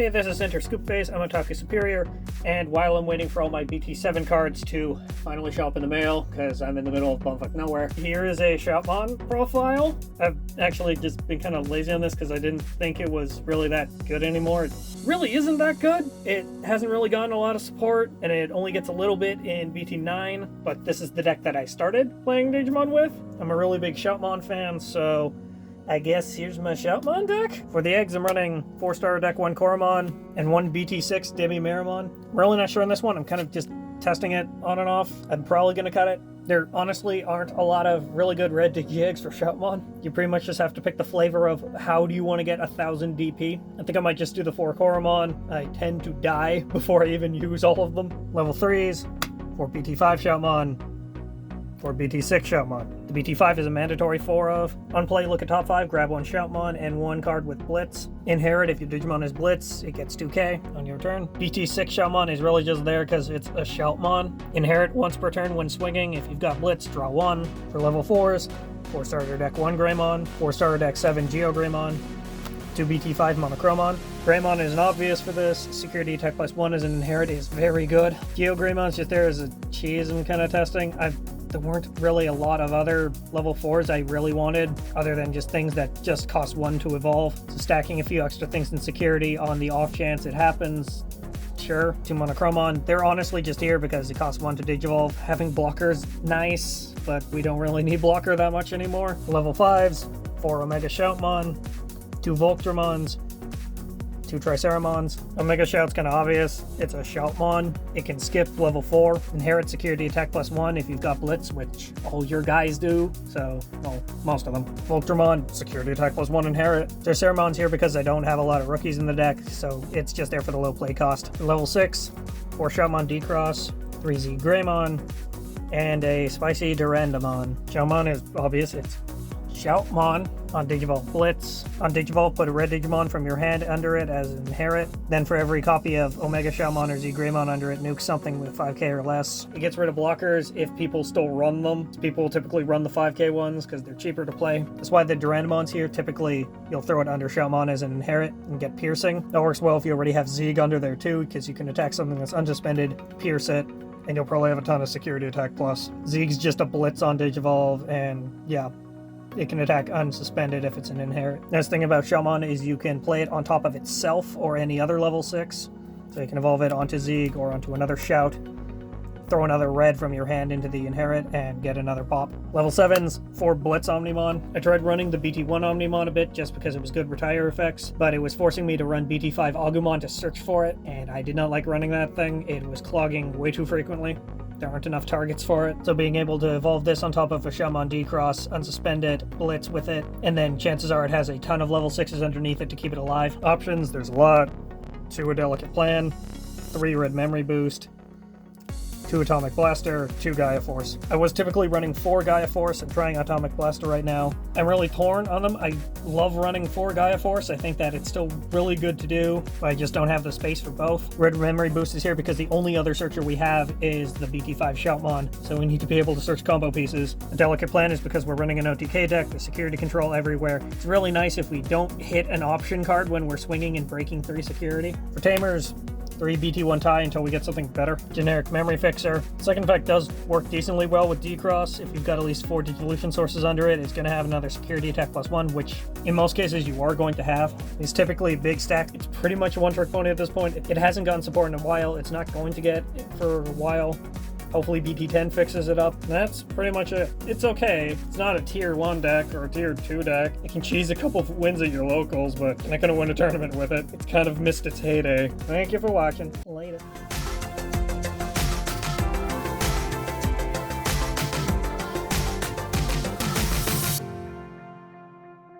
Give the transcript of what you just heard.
Hey, this is Enter Scoopface. I'm Otaku Superior, and while I'm waiting for all my BT7 cards to finally show up in the mail, because I'm in the middle of bumfuck nowhere, here is a Shoutmon profile. I've actually just been kind of lazy on this because I didn't think it was really that good anymore. It really isn't that good. It hasn't really gotten a lot of support, and it only gets a little bit in BT9, but this is the deck that I started playing Digimon with. I'm a really big Shoutmon fan, so I guess here's my Shoutmon deck. For the eggs, I'm running 4-star deck 1 Koromon and 1 BT6 Demi Meramon. I'm really not sure on this one. I'm kind of just testing it on and off. I'm probably going to cut it. There honestly aren't a lot of really good red Digi eggs for Shoutmon. You pretty much just have to pick the flavor of how do you want to get 1000 DP. I think I might just do the 4 Koromon. I tend to die before I even use all of them. Level 3s, 4 BT5 Shoutmon, 4 BT6 Shoutmon. The BT5 is a mandatory 4 of. On play, look at top 5, grab 1 Shoutmon and 1 card with Blitz. Inherit, if your Digimon is Blitz, it gets 2k on your turn. BT6 Shoutmon is really just there because it's a Shoutmon. Inherit once per turn when swinging. If you've got Blitz, draw 1. For level 4s, 4-starter deck 1 Greymon, 4-starter deck 7 Geo Greymon, 2 BT5 Monochromon. Greymon is an obvious for this. Security attack +1 as an inherit is very good. Geo Greymon's just there as a cheese and kind of testing. There weren't really a lot of other level 4s I really wanted, other than just things that just cost 1 to evolve. So stacking a few extra things in security on the off chance it happens, sure. 2 Monochromon, they're honestly just here because it costs 1 to Digivolve. Having blocker's nice, but we don't really need blocker that much anymore. Level 5s, 4 Omega Shoutmon, 2 Voltramons, 2 Triceramons. Omega Shout's kind of obvious. It's a Shoutmon. It can skip level 4. Inherit security attack +1 if you've got Blitz, which all your guys do. So, well, most of them. Voltramon, security attack +1 inherit. Triceramon's here because I don't have a lot of rookies in the deck, so it's just there for the low play cost. Level 6, 4 Shoutmon D-Cross, 3 Z Greymon, and a spicy Durandamon. Shoutmon is obvious. It's Shoutmon. On Digivolve Blitz. On Digivolve, put a red Digimon from your hand under it as an inherit. Then for every copy of Omega Shoutmon or Z Greymon under it, nuke something with 5k or less. It gets rid of blockers if people still run them. People typically run the 5k ones because they're cheaper to play. That's why the Durandamon's here. Typically, you'll throw it under Shoutmon as an inherit and get piercing. That works well if you already have Zig under there too, because you can attack something that's unsuspended, pierce it, and you'll probably have a ton of security attack plus. Zig's just a Blitz on Digivolve, and yeah, it can attack unsuspended if it's an inherit. Nice thing about Shoutmon is you can play it on top of itself or any other level 6. So you can evolve it onto Zig or onto another Shout, throw another red from your hand into the inherit, and get another pop. Level 7s, 4 Blitz Omnimon. I tried running the BT1 Omnimon a bit just because it was good retire effects, but it was forcing me to run BT5 Agumon to search for it, and I did not like running that thing. It was clogging way too frequently. There aren't enough targets for it, so being able to evolve this on top of a Shoutmon D-Cross, unsuspend it, Blitz with it, and then chances are it has a ton of level 6s underneath it to keep it alive. Options, there's a lot. 2 A Delicate Plan, 3 Red Memory Boost, 2 Atomic Blaster, 2 Gaia Force. I was typically running 4 Gaia Force. I'm trying Atomic Blaster right now. I'm really torn on them. I love running 4 Gaia Force. I think that it's still really good to do, but I just don't have the space for both. Red Memory Boost is here because the only other searcher we have is the BT5 Shoutmon, so we need to be able to search combo pieces. A Delicate Plan is because we're running an OTK deck, the security control everywhere. It's really nice if we don't hit an option card when we're swinging and breaking 3 security. For Tamers, 3 BT1 tie until we get something better. Generic Memory Fixer. Second effect does work decently well with D-Cross. If you've got at least 4 Digivolution sources under it, it's going to have another security attack +1, which in most cases you are going to have. It's typically a big stack. It's pretty much a one-trick pony at this point. It hasn't gotten support in a while. It's not going to get it for a while. Hopefully BT10 fixes it up. That's pretty much it. It's okay. It's not a tier 1 deck or a tier 2 deck. It can cheese a couple of wins at your locals, but you're not going to win a tournament with it. It's kind of missed its heyday. Thank you for watching. Later.